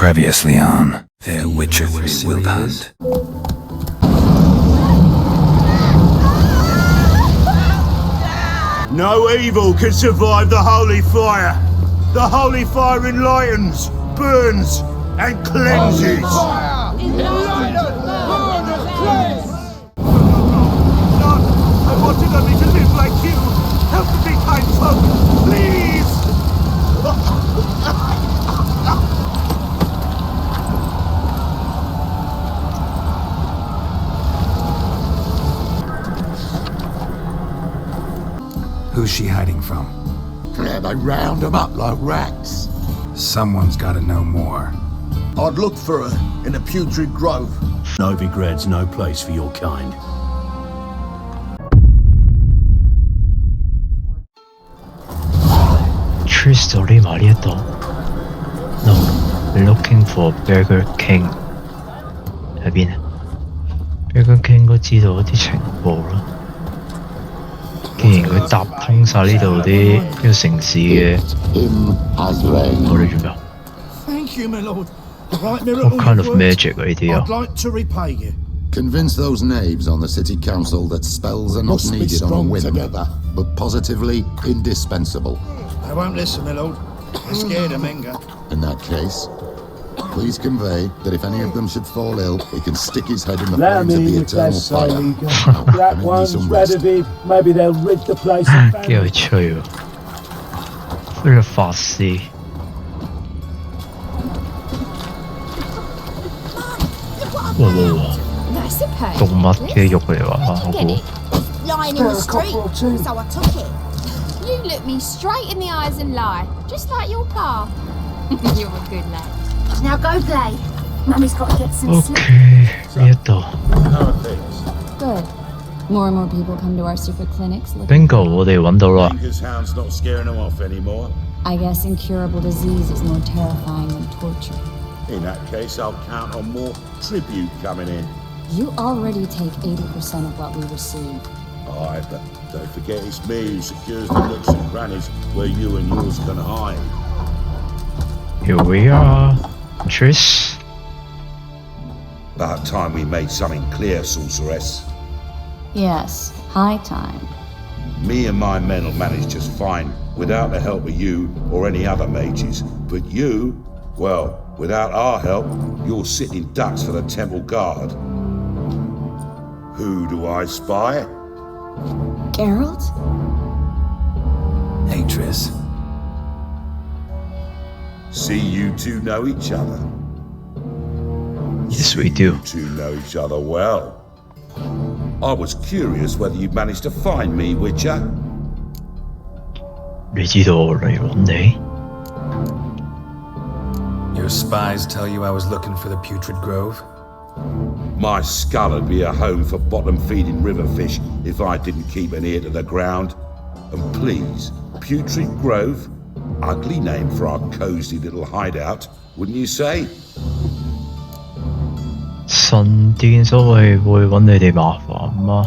Previously on their Witcher 3 Will Hunt. No evil can survive the holy fire. The holy fire enlightens, burns, and cleanses. I wanted only to live like you. Help me, kind folk, please. Who's she hiding from? Yeah, they round them up like rats. Someone's gotta know more. I'd look for her in a putrid grove. Novigrad's no place for your kind. Triss 到匿埋呢一度 ？No, looking for Burger King 喺邊啊 ？Burger King 應該知道一啲情報啦。既然佢搭通晒呢度啲呢個城市嘅，我哋做咩 Thank you, my lord. Right,？What kind of magic 啊？呢啲啊 I'd like to repay you. Convince those knaves on the city council that spells are not Must be needed on a strong whim, together. but positively indispensable. They won't listen, my lord. They're scared of Menga. In that case, please convey that if any of them should fall ill, he can stick his head in the flames of the eternal fire. Black Give me ones, some red rest. of it. Maybe they'll rid the place of 幾有趣喎！佢係法師，哇！ Nice of her. 動物嘅肉嚟話，我 Get 估 it? Lying in the street, Cockerel too. so I took it. You look me straight in the eyes and lie, just like your pa. You're a good lad. Now go play. Mummy's got to get some OK sleep. 呢一度 Good. More and more people come to our secret clinics looking. bingo 我哋揾到啦。 His hound's not scaring them off anymore. I guess incurable disease is more terrifying than torture. In that case, I'll count on more tribute coming in. You already take 80% of what we receive. Aye, but don't forget it's me who secures the nooks and crannies where you and yours can hide. Here we are, Triss。 About time we made something clear, sorceress. Yes, high time. Me and my men will manage just fine without the help of you or any other mages. But you, well, without our help, you're sitting ducks for the temple guard. Who do I spy? Geralt? Hey, Triss. See, you two know each other. Yes, we do. You two know each other well. I was curious whether you'd managed to find me, Witcher. 你知道我嚟揾你？ Your spies tell you I was looking for the Putrid Grove? My skull would be a home for bottom-feeding river fish if I didn't keep an ear to the ground. And please, Putrid Grove, ugly name for our cosy little hideout, wouldn't you say? 神殿所謂會揾你哋麻煩嗎？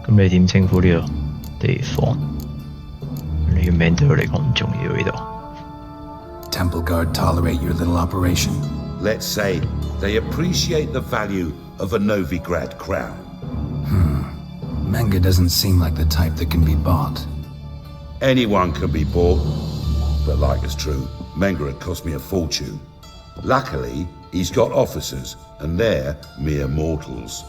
咁你點稱呼呢個地方？你嘅名對我嚟講唔重要呢度。 Temple Guard tolerate your little operation? Let's say they appreciate the value of a Novigrad crown. Menga doesn't seem like the type that can be bought. Anyone can be bought, but like it's true, Menga had cost me a fortune. Luckily, he's got officers, and they're mere mortals.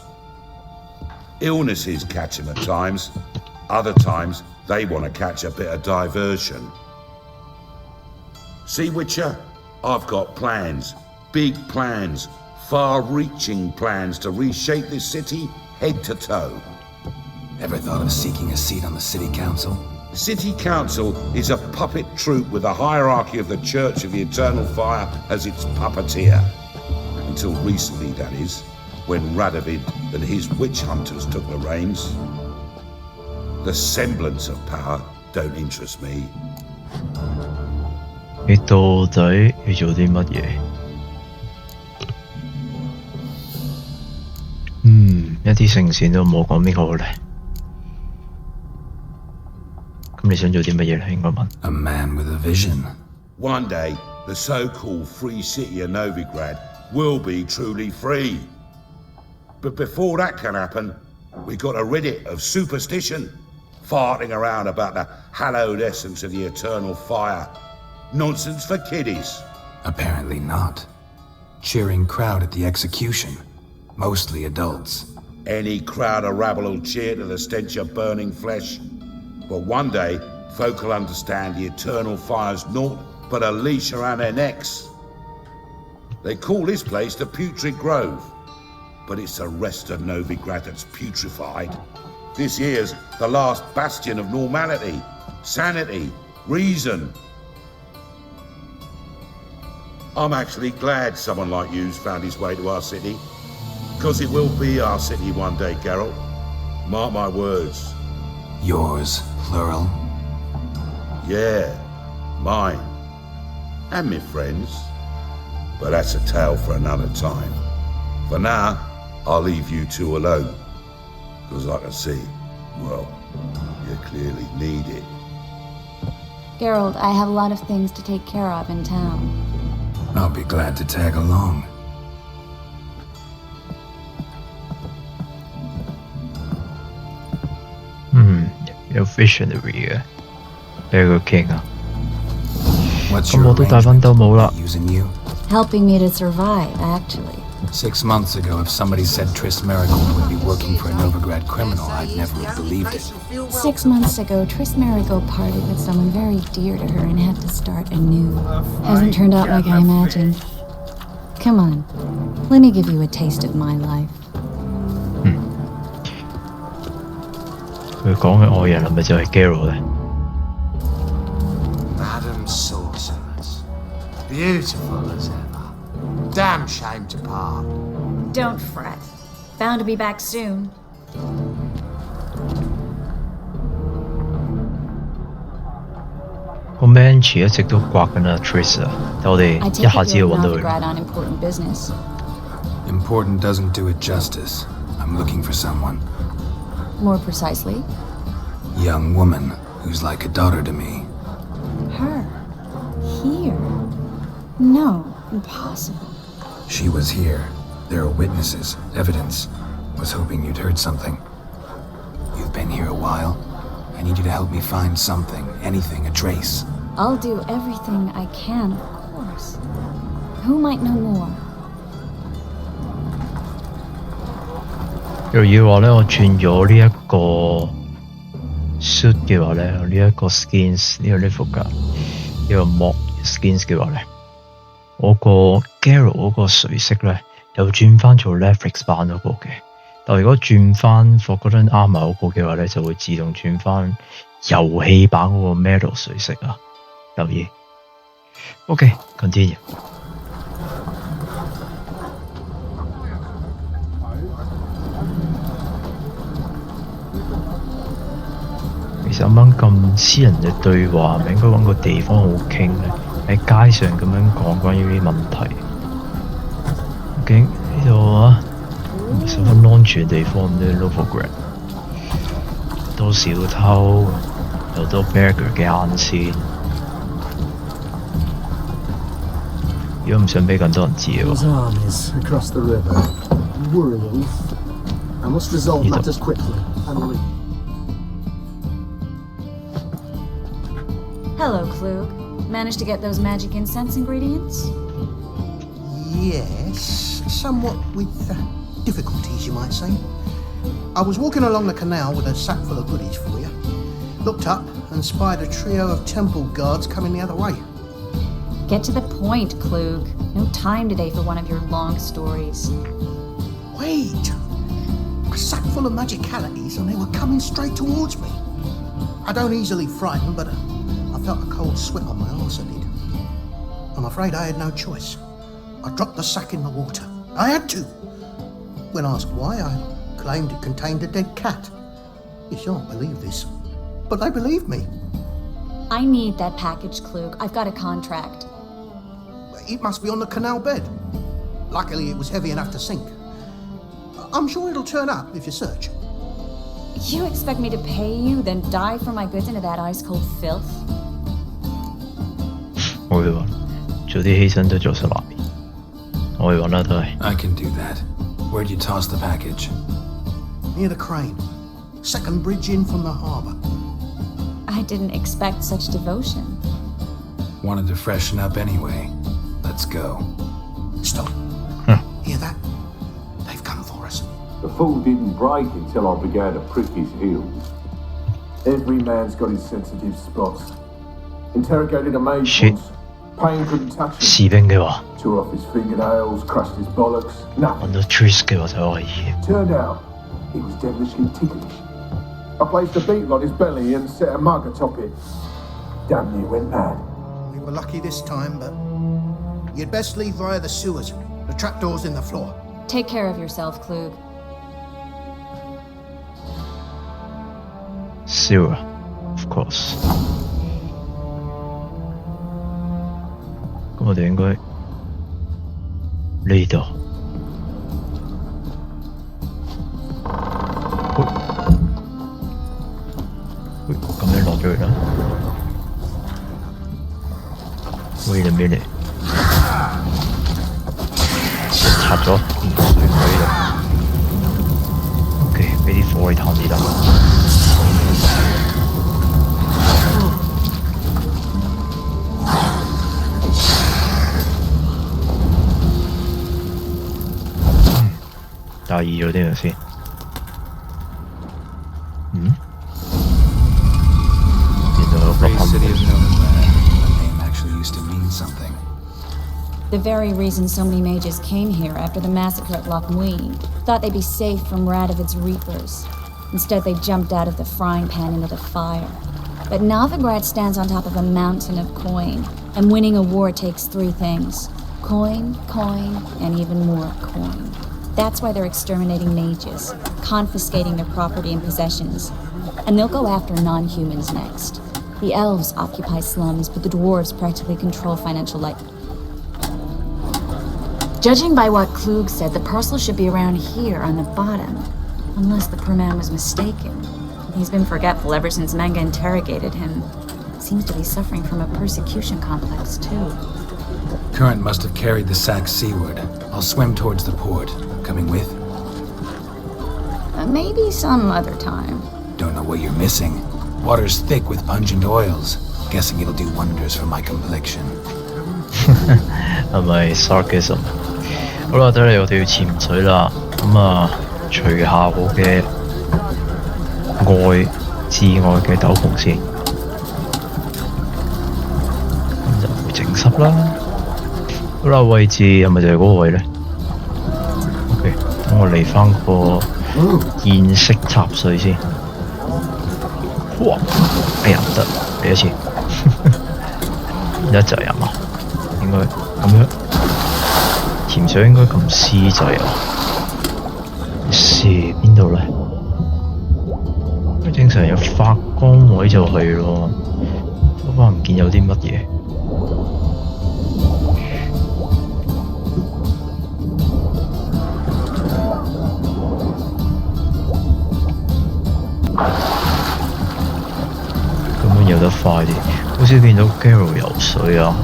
Illnesses catch him at times. Other times, they want to catch a bit of diversion. See, Witcher, I've got plans. Big plans. Far-reaching plans to reshape this city head to toe. Ever thought of seeking a seat on the city council? City Council is a puppet troupe with the hierarchy of the Church of the Eternal Fire as its puppeteer. Until recently, that is, when Radovid and his witch hunters took the reins. The semblance of power don't interest me. 你到底要做啲乜嘢？一啲聖線都冇講邊個好咧。咁你想做啲乜嘢咧？應該問。A man with a vision. One day, the so-called free city of Novigrad will be truly free. But before that can happen, we got to rid it of superstition, farting around about the hallowed essence of the eternal fire. Nonsense for kiddies. Apparently not. Cheering crowd at the execution. Mostly adults. Any crowd of rabble will cheer to the stench of burning flesh. But one day, folk will understand the eternal fire's naught but a leash around their necks. They call this place the Putrid Grove, but it's the rest of Novigrad that's putrefied. This here's the last bastion of normality, sanity, reason. I'm actually glad someone like you's found his way to our city, because it will be our city one day, Geralt. Mark my words. Yours, plural? Yeah, mine. And my friends. But that's a tale for another time. For now, I'll leave you two alone. Because I can see, well, you clearly need it. Geralt, I have a lot of things to take care of in town. I'll be glad to tag along.有 visionary 嘅，Burger King 啊。 What's 咁 your 我都帶返兜帽啦。 using you? Helping me to survive, actually. 6 months ago, if somebody said Triss Marigold would be working for a Novigrad criminal, I'd never have believed it. 6 months ago, Triss Marigold parted with someone very dear to her and had to start anew. Hasn't turned out like I imagined. Come on, let me give you a taste of my life. 佢講嘅愛人係咪就係 Geralt 咧？ Madam Sorceress, beautiful as ever. Damn shame to part. Don't fret. Bound to be back soon. 個 Manchi 一直都刮緊阿 Triss 啊，但我哋 I 一 take 下 it 子就 you're 揾到 in 佢。 Novigrad on important business. Important doesn't do it justice. I'm looking for someone. More precisely, Young woman who's like a daughter to me. her. Here. No, impossible. She was here. There are witnesses, evidence. Was hoping you'd heard something. You've been here a while. I need you to help me find something, anything, a trace. I'll do everything I can, of course. Who might know more? 又要話咧，我轉咗呢一個 suit 嘅話咧，呢一個 skins 呢個 level 㗎，呢個 mod skins 嘅話咧，我個 Geralt 嗰個水色咧又轉翻做 Netflix 版嗰個嘅。但如果轉翻 Forgotten Armor 嗰個嘅話咧，就會自動轉翻遊戲版嗰個 Metal 水色啊！留意。OK，continue。其實啱啱咁私人嘅對話，咪應該揾個地方好傾咧，喺街上咁樣講關於啲問題。究竟呢度啊，十分安全嘅地方咁啲 Novigrad，多小偷，又多 Burger 嘅眼線。如果唔想俾更多人知嘅話， These armies across the river. Worrying. I must resolve matters quickly. Hello, Klug. Managed to get those magic incense ingredients? Yes, somewhat with difficulties, you might say. I was walking along the canal with a sack full of goodies for you. Looked up and spied a trio of temple guards coming the other way. Get to the point, Klug. No time today for one of your long stories. Wait! A sack full of magicalities and they were coming straight towards me. I don't easily frighten, but I felt a cold sweat on my arse, I did. I'm afraid I had no choice. I dropped the sack in the water. I had to. When asked why, I claimed it contained a dead cat. You shan't believe this, but they believed me. I need that package, Klug. I've got a contract. It must be on the canal bed. Luckily, it was heavy enough to sink. I'm sure it'll turn up if you search. You expect me to pay you, then dive for my goods into that ice-cold filth? 我會話盡做啲犧牲都做實難免。我哋揾啦都係。I can do that. Where'd you toss the package? Near the crane. Second bridge in from the harbour. I didn't expect such devotion. Wanted to freshen up anyway. Let's go. Stop. Hear that? They've come for us. The fool didn't break until I began to prick his heels. Every man's got his sensitive spots. Interrogated a maid once. Pain couldn't touch him. 士兵嘅話 Tore off his fingernails, crushed his bollocks. Nothing. 揾到 Triss 嘅話就可以。Turned out, he was devilishly ticklish. I placed a beetle on his belly and set a mug atop it. Damn near went mad. We were lucky this time, but you'd best leave via the sewers. The trapdoor's in the floor. Take care of yourself, Klug. Sewer, of course. 咁我哋應該呢度。咁樣落咗去啦。Wait a minute， 拆咗，喺呢度。OK， 俾啲火嚟燙啲得。大意咗啲嘢先。Great city of nowhere. The name actually used to mean something. The very reason so many mages came here after the massacre at Loch Muin thought they'd be safe from Radovid's reapers. Instead, they jumped out of the frying pan into the fire. But Novigrad stands on top of a mountain of coin, and winning a war takes three things: coin, coin, and even more coin. That's why they're exterminating mages, confiscating their property and possessions. And they'll go after non-humans next. The elves occupy slums, but the dwarves practically control financial life. Judging by what Klug said, the parcel should be around here on the bottom. Unless the poor man was mistaken. He's been forgetful ever since Manga interrogated him. Seems to be suffering from a persecution complex, too. Current must have carried the sack seaward. I'll swim towards the port. Coming with? Maybe some other time. Don't know what you're missing. Water's thick with pungent oils. Guessing it'll do wonders for my complexion. 係咪 sarcasm？ 好啦，睇嚟我哋要潛水啦。咁啊，除下我嘅至愛嘅斗篷先，咁就會整濕啦。好啦，位置係咪就係嗰個位咧 ？OK， 等我嚟翻個見識插水先。哇！哎呀，唔得，嚟一次，一掣啊嘛，應該咁樣。潛水應該撳 C 掣啊。射邊度咧？正常有發光位就係咯，不過唔見有啲乜嘢。咁樣游得快啲，好少見到 Cavill 游水啊！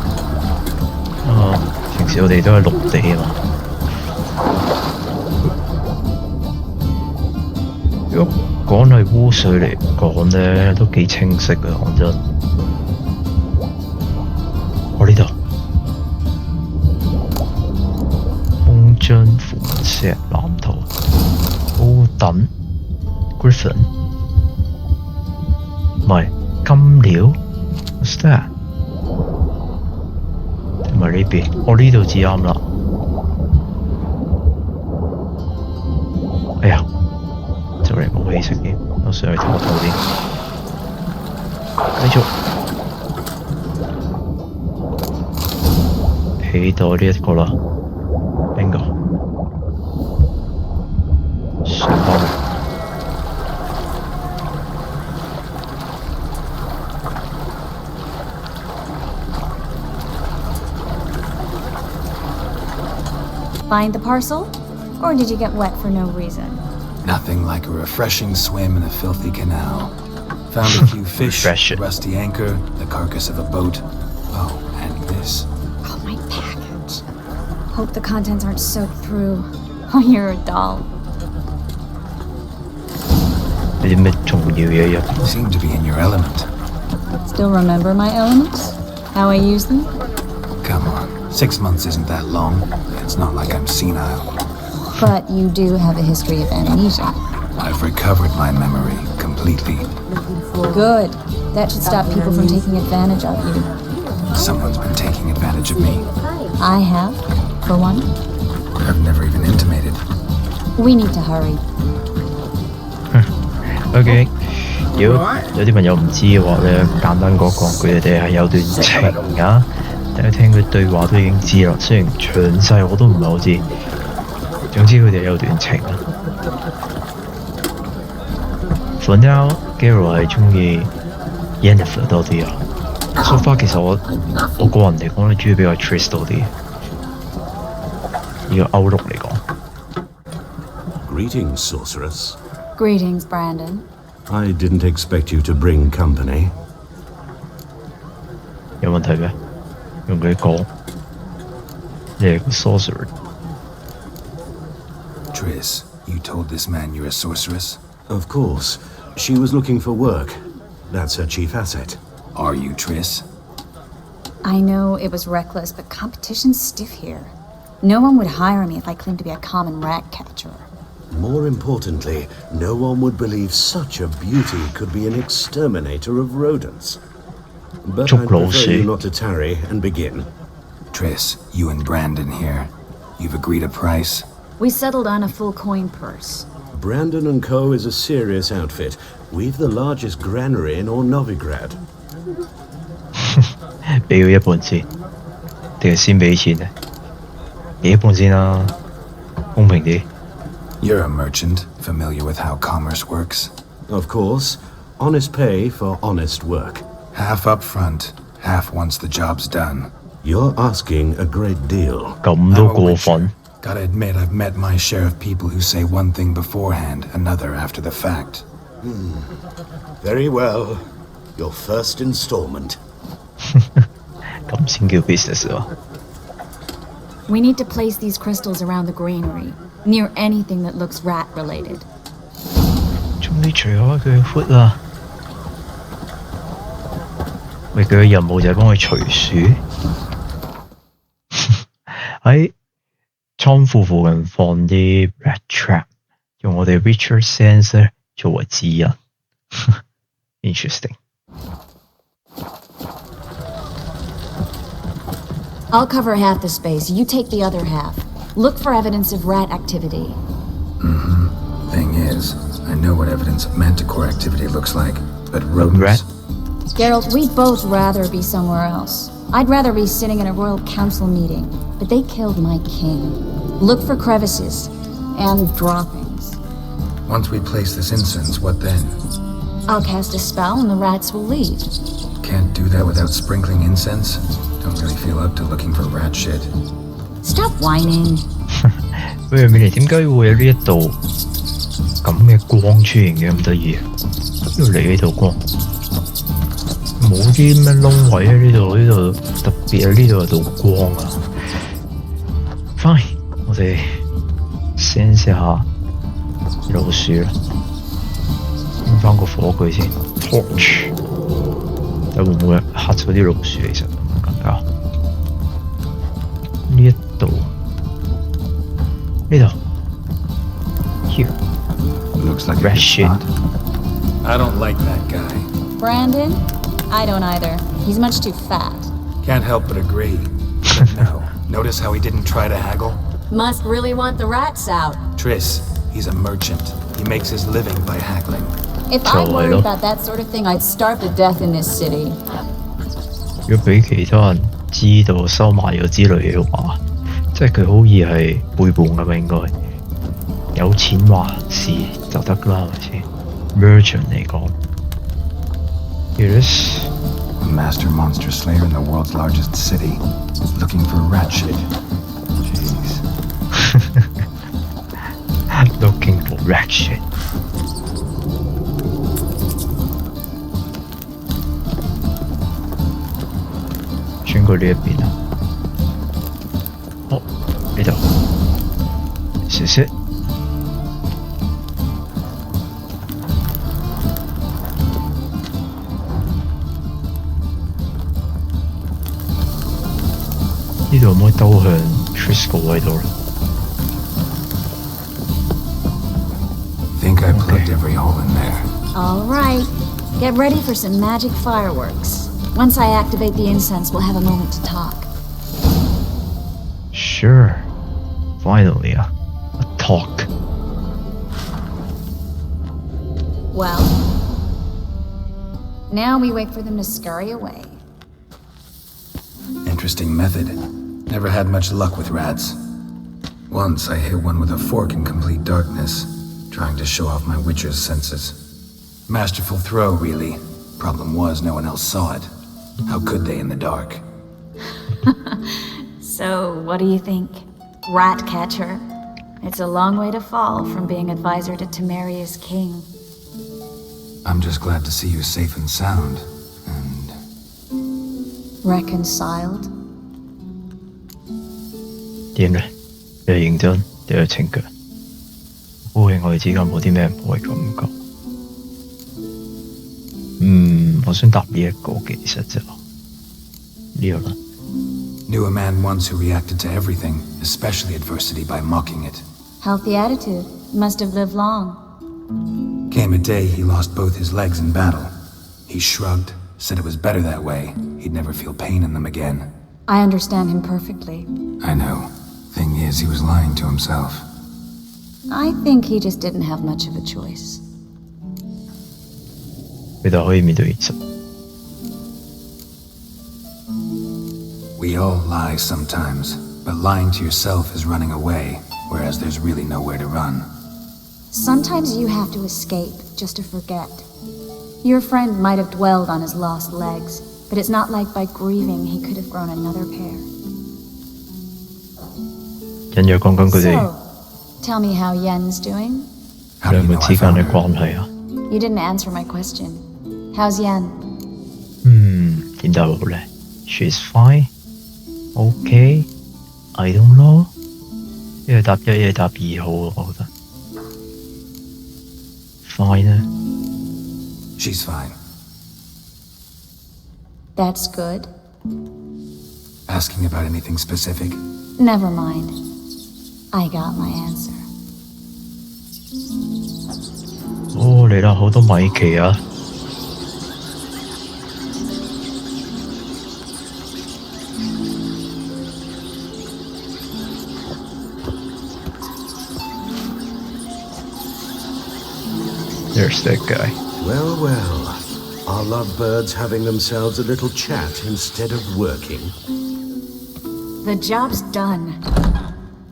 平時我哋都係陸地啊嘛。如果講係污水嚟講咧，都幾清晰嘅，講真。我呢度空張符文石藍圖，高等 Griffin， 唔係金鳥 ，what's that？ 同埋呢邊，我呢度至啱啦。哎呀！就嚟冇氣息添，我上去唞唞先。繼續起到呢一個啦 ，bingo， 上返嚟。Find the parcel? Or did you get wet for no reason? Nothing like a refreshing swim in a filthy canal. Found a few fish, a rusty anchor, the carcass of a boat. Oh, and this. Oh, my Hope the contents aren't soaked through. Oh, you're a doll. 有啲咩重要嘢入？ You seem to be in your element. Still remember my elements? How I use them? Come on, 6 months isn't that long. It's not like I'm senile. But you do have a history of amnesia. I've recovered my memory completely. Good. That should stop people from taking advantage of you. Someone's been taking advantage of me. I have, for one. I've never even intimated. We need to hurry. OK， 如果有啲朋友唔知嘅話咧，簡單講佢哋係有段情㗎。大家聽佢對話都已經知啦，雖然詳細我都唔係好知。總之佢哋有段情啦。For now, Cavill 係中意 Yennefer 多啲啊。So far 其實我個人嚟講咧，中意比較 Triss 多啲。呢個歐陸嚟講。Greetings, sorceress. Greetings, Brandon. I didn't expect you to bring company. 有問題咩？用佢講，你係個 sorcerer。Triss, you told this man you're a sorceress? Of course. She was looking for work. That's her chief asset. Are you Triss? I know it was reckless, but competition's stiff here. No one would hire me if I claimed to be a common rat catcher. More importantly, no one would believe such a beauty could be an exterminator of rodents. But I'd prefer you not to tarry and begin. Triss, you and Brandon here. You've agreed a price? We settled on a full coin purse. Brandon & Co. is a serious outfit. We've the largest granary in all Novigrad. 俾佢一半先，定係先俾錢咧？俾一半先啦，公平啲。You're a merchant, familiar with how commerce works? Of course. Honest pay for honest work. Half up front, half once the job's done. You're asking a great deal. 咁都過分。 Gotta admit, I've met my share of people who say one thing beforehand, another after the fact. Very well. Your first installment. 咁先叫 business 喎。 We need to place these crystals around the granary, near anything that looks rat-related. 終於除開佢嘅 foot 啦。喂，佢嘅任務就係幫佢除鼠。喺倉庫附近放啲 rat trap， 用我哋 Witcher sense 咧作為指引。Interesting。 I'll cover half the space. You take the other half. Look for evidence of rat activity. Thing is, I know what evidence of manticore activity looks like, but rodents... Geralt, we'd both rather be somewhere else. I'd rather be sitting in a royal council meeting, but they killed my king. Look for crevices and droppings. Once we place this incense, what then? I'll cast a spell and the rats will leave. Can't do that without sprinkling incense? Don't really feel up to looking for rat shit. Stop whining. 喂，美妮點解會有呢一度咁嘅光出現嘅咁得意？邊度嚟呢度光？冇啲咩窿位喺呢度，呢度特別喺呢度有道光啊 ！Fine， 我哋 sense 下老鼠啦，拎翻個火炬先 ，torch， 睇會唔會嚇咗啲老鼠？其實咁更加呢一度。 Here. Looks like rat shit. I don't like that guy. Brandon? I don't either. He's much too fat. Can't help but agree. But no. Notice how he didn't try to haggle? Must really want the rats out. Triss, he's a merchant. He makes his living by haggling. If I worried about that sort of thing, I'd starve to death in this city. 如果俾其他人知道收埋咗之類嘅話，即係佢好易係背叛㗎嘛，應該有錢話事就得啦，係咪先 ？Merchant 嚟講 ，Yes. A master monster slayer in the world's largest city, looking for rat shit. Jeez. Looking for rat shit. 穿過呢一邊啊！哦，謝謝。呢度可唔可以兜向 Triss 個位度咧？ Think I plugged every hole in there. All right. Get ready for some magic fireworks. Once I activate the incense, we'll have a moment to talk. Sure. Finally, a talk. Well, now we wait for them to scurry away. Interesting method. Never had much luck with rats. Once I hit one with a fork in complete darkness, trying to show off my Witcher's senses. Masterful throw, really. Problem was, no one else saw it. How could they in the dark? So, what do you think? Rat catcher? It's a long way to fall from being advisor to Temeria's king. I'm just glad to see you safe and sound, and... Reconciled? 點咧？你係認真定係情腳？好慶我哋之間冇啲咩唔好嘅感覺。我想答呢一個其實就呢個啦。Knew a man once who reacted to everything, especially adversity, by mocking it. Healthy attitude. Must have lived long. Came a day he lost both his legs in battle. He shrugged, said it was better that way. He'd never feel pain in them again. I understand him perfectly. I know. Thing is, he was lying to himself. I think he just didn't have much of a choice. 佢哋可以面對現實。We all lie sometimes, but lying to yourself is running away, whereas there's really nowhere to run. Sometimes you have to escape just to forget. Your friend might have dwelled on his lost legs, but it's not like by grieving he could have grown another pair. 人又講緊佢哋 So, tell me how Yen's doing? 兩個之間嘅關係啊。You didn't answer my question. How's Yen? 點答好咧 ？She's fine. Okay. I don't know. 一係答一，一係答二好，我覺得。Fine 咧。She's fine. That's good. Asking about anything specific? Never mind. I got my answer. 哦，嚟啦，好多米奇啊！ There's that guy. Well, well. Are lovebirds having themselves a little chat instead of working? The job's done.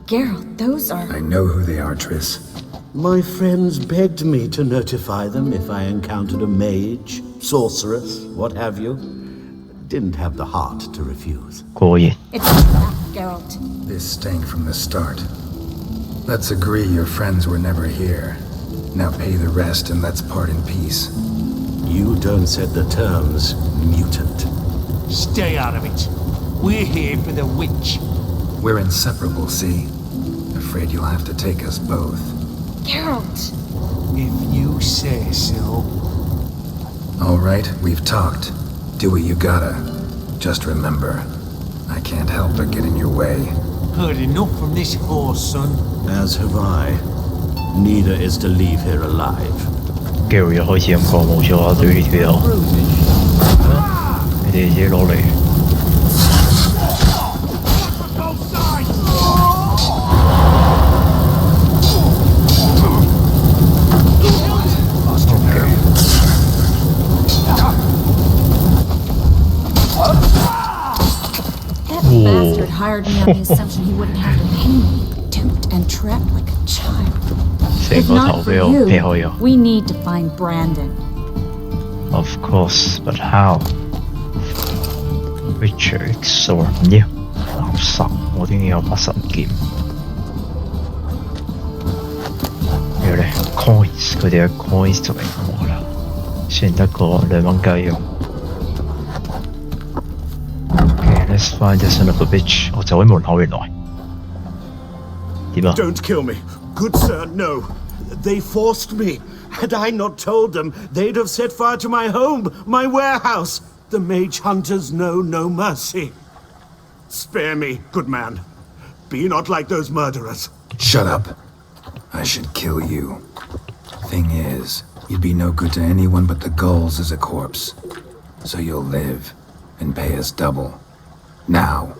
Geralt, those are... I know who they are, Triss. My friends begged me to notify them if I encountered a mage, sorceress, what have you. Didn't have the heart to refuse. It's that, Geralt. This stank from the start. Let's agree your friends were never here. Now pay the rest and let's part in peace. You don't set the terms, mutant. Stay out of it. We're here for the witch. We're inseparable, see? Afraid you'll have to take us both. Geralt! If you say so. All right, we've talked. Do what you gotta. Just remember, I can't help but get in your way. Heard enough from this horse, son. As have I. Neither is to leave here alive. Gary 又開始咁講冇錯啊，對呢條友，你哋自己攞嚟。That bastard hired me on the assumption he wouldn't have to pay me. Duped and trapped like a child. If not for you, we need to find Brandon. Of course, but how? Witcher 數唔要，垃圾！我點解有把神劍？有咧 coins， 佢哋嘅 coins 就嚟冇啦，雖然得個2蚊雞用。Okay, let's find the son of a bitch。我就喺門口原來。點啊？ Don't kill me. Good sir, no. They forced me. Had I not told them, they'd have set fire to my home, my warehouse. The mage hunters know no mercy. Spare me, good man. Be not like those murderers. Shut up. I should kill you. Thing is, you'd be no good to anyone but the gulls as a corpse. So you'll live and pay us double. Now.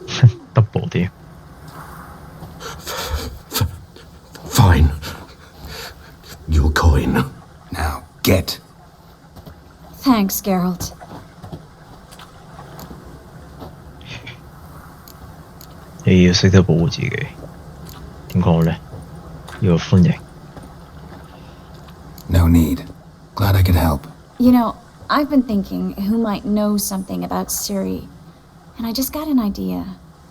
double 啲。Fine. Your coin. Now get. Thanks, Geralt. 你要識得保護自己。點講呢？要歡迎。No need. Glad I could help. You know, I've been thinking who might know something about Ciri, and I just got an idea.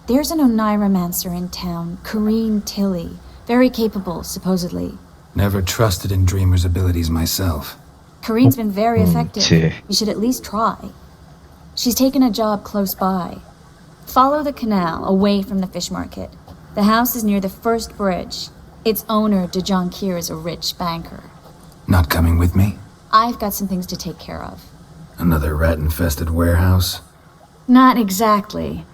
There's an Oneiromancer in town, Corrine Tilly. Very capable, supposedly. Never trusted in Dreamer's abilities myself. Corrine's been very effective. You should at least try. She's taken a job close by. Follow the canal away from the fish market. The house is near the first bridge. Its owner, Dejon Kier, is a rich banker. Not coming with me? I've got some things to take care of. Another rat-infested warehouse? Not exactly.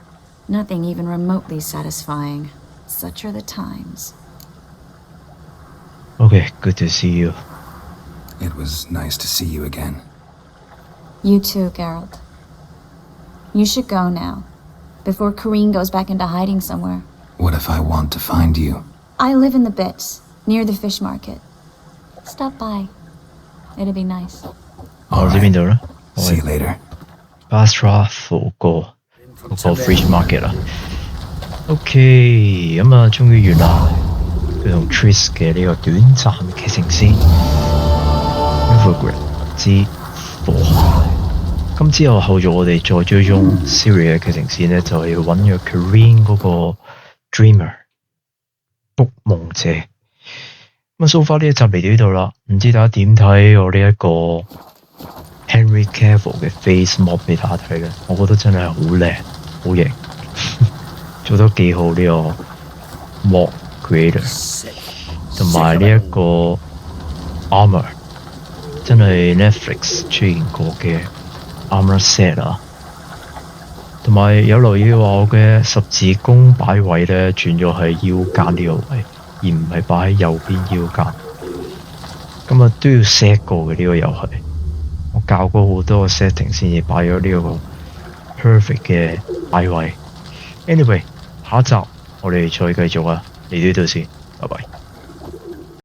Nothing even remotely satisfying. Such are the times. Okay, good to see you. It was nice to see you again. You too, Geralt. You should go now, before Corrine goes back into hiding somewhere. What if I want to find you? I live in the Bits, near the fish market. Stop by. It'd be nice. 我知邊度啦。See you later. Basra 嗰個 fish market 啦。OK， 咁啊，終於完啦。佢同 Triss 嘅呢個短暫劇情線 ，Universe 之火。咁之後後續我哋再追蹤 Ciri 嘅劇情線咧，就係要揾咗 Corrine 嗰個 Dreamer 卜夢者。咁so far 呢一集嚟到呢度啦，唔知大家點睇我呢一個 Henry Cavill 嘅 face mod 俾大家睇咧？我覺得真係好靚，好型，做得幾好呢個 mod creator， 同埋呢一個 armor， 真係 Netflix 出現過嘅 armor set 啊，同埋有留意話我嘅十字弓擺位咧轉咗喺腰間呢個位。而唔係擺喺右邊腰間，咁啊都要 set 過嘅呢個又係，我教過好多個 setting 先至擺咗呢個 perfect 嘅擺位。Anyway， 下一集我哋再繼續啊，嚟到呢度先，拜拜。